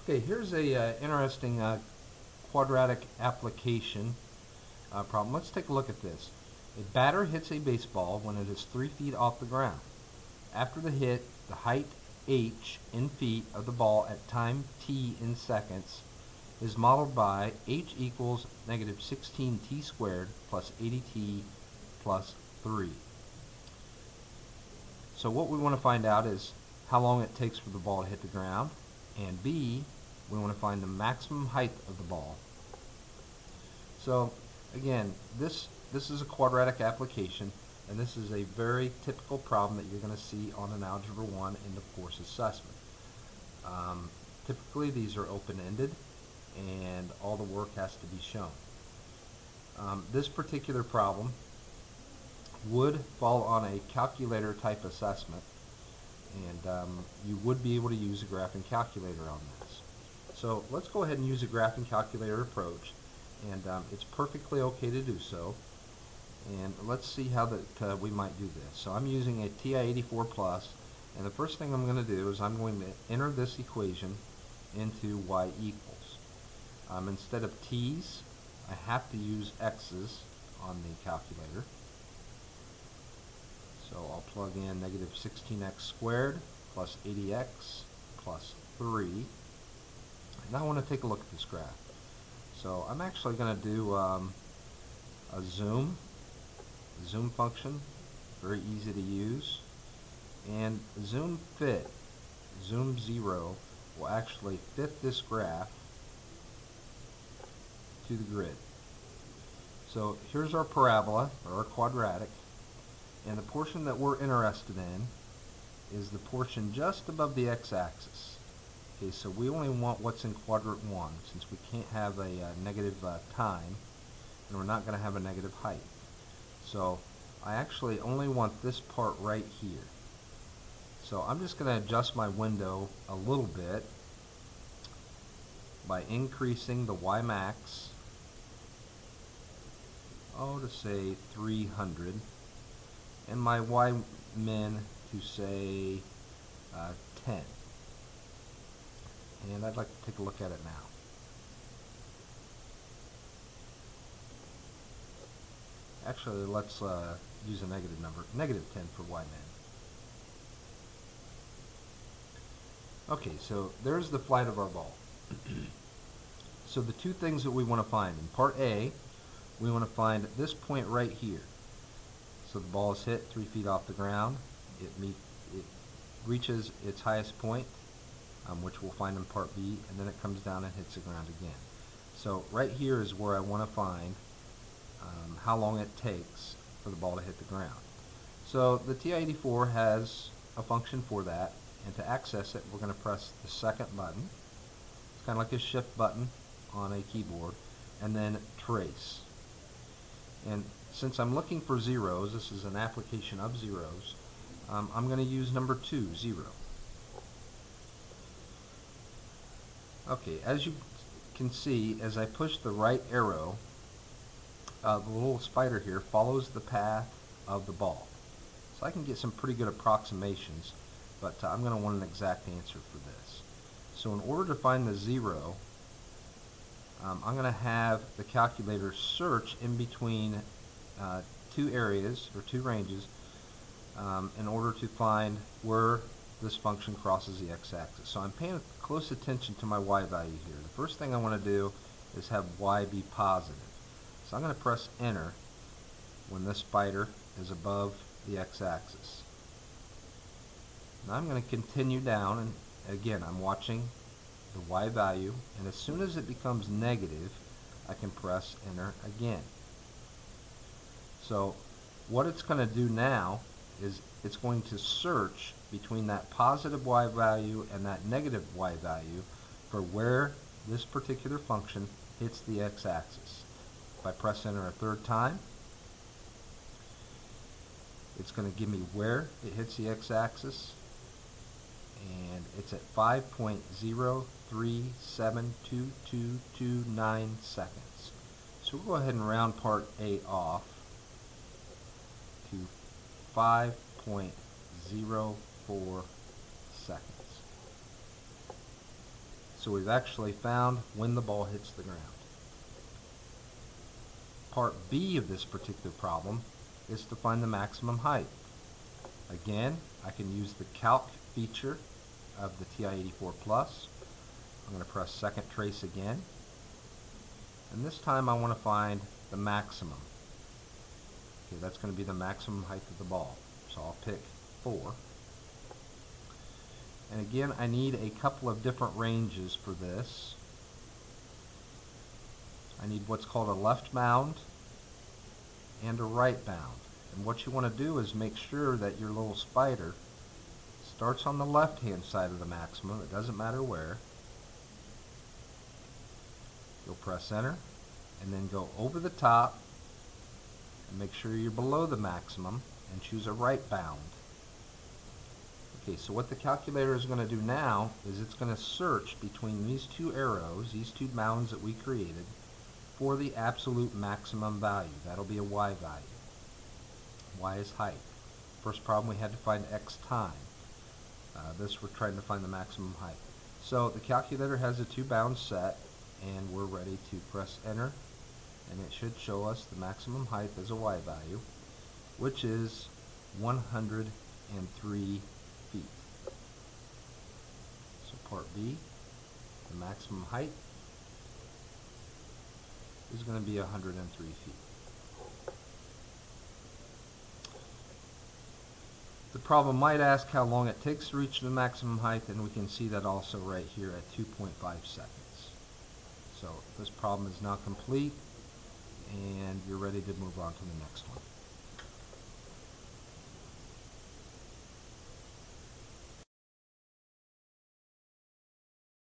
Okay, here's a interesting quadratic application problem. Let's take a look at this. A batter hits a baseball when it is 3 feet off the ground. After the hit, the height h in feet of the ball at time t in seconds is modeled by h equals negative 16t squared plus 80t plus 3. So what we want to find out is how long it takes for the ball to hit the ground, and B, we want to find the maximum height of the ball. So again, this is a quadratic application, and this is a very typical problem that you're going to see on an Algebra 1 end of course assessment. Typically these are open-ended and all the work has to be shown. This particular problem would fall on a calculator type assessment, and you would be able to use a graphing calculator on this. So let's go ahead and use a graphing calculator approach, and it's perfectly okay to do so. And let's see how that we might do this. So I'm using a TI-84 plus, and the first thing I'm going to do is I'm going to enter this equation into y equals. Instead of t's, I have to use x's on the calculator. So I'll plug in negative 16x squared plus 80x plus 3. Now I want to take a look at this graph. So I'm actually going to do a zoom function, very easy to use. And zoom 0, will actually fit this graph to the grid. So here's our parabola, or our quadratic. And the portion that we're interested in is the portion just above the x-axis. Okay, so we only want what's in quadrant 1, since we can't have a negative time, and we're not going to have a negative height. So I actually only want this part right here. So I'm just going to adjust my window a little bit by increasing the y max, to say 300. And my y min to say 10. And I'd like to take a look at it now. Actually, let's use a negative number, negative 10 for y min. Okay, so there's the flight of our ball. So the two things that we want to find. In part A, we want to find this point right here. So the ball is hit 3 feet off the ground. It reaches its highest point, which we'll find in part B, and then it comes down and hits the ground again. So right here is where I want to find how long it takes for the ball to hit the ground. So the TI-84 has a function for that, and to access it, we're going to press the second button. It's kind of like a shift button on a keyboard, and then trace. And since I'm looking for zeros, this is an application of zeros, I'm going to use number 2, 0. Okay, as you can see, as I push the right arrow, the little spider here follows the path of the ball. So I can get some pretty good approximations, but I'm going to want an exact answer for this. So in order to find the 0, I'm going to have the calculator search in between two areas, or two ranges, in order to find where this function crosses the x-axis. So I'm paying close attention to my y value here. The first thing I want to do is have y be positive. So I'm going to press enter when this spider is above the x-axis. Now I'm going to continue down, and again I'm watching the y value, and as soon as it becomes negative, I can press enter again. So what it's going to do now is it's going to search between that positive y value and that negative y value for where this particular function hits the x-axis. If I press enter a third time, it's going to give me where it hits the x-axis, and it's at 5.0372229 seconds. So we'll go ahead and round part A off to 5.04 seconds. So we've actually found when the ball hits the ground. Part B of this particular problem is to find the maximum height. Again, I can use the calc feature of the TI-84 Plus. I'm going to press second trace again, and this time I want to find the maximum. Okay, that's going to be the maximum height of the ball. So I'll pick 4. And again, I need a couple of different ranges for this. I need what's called a left bound and a right bound. And what you want to do is make sure that your little spider starts on the left-hand side of the maximum. It doesn't matter where. You'll press enter and then go over the top and make sure you're below the maximum and choose a right bound. Okay, so what the calculator is going to do now is it's going to search between these two arrows, these two bounds that we created, for the absolute maximum value. That'll be a y value. Y is height. First problem we had to find x time. This we're trying to find the maximum height. So the calculator has the two bounds set, and we're ready to press enter, and it should show us the maximum height as a y value, which is 103 feet. So part B, the maximum height is going to be 103 feet. The problem might ask how long it takes to reach the maximum height, and we can see that also right here at 2.5 seconds. So this problem is now complete, and you're ready to move on to the next one.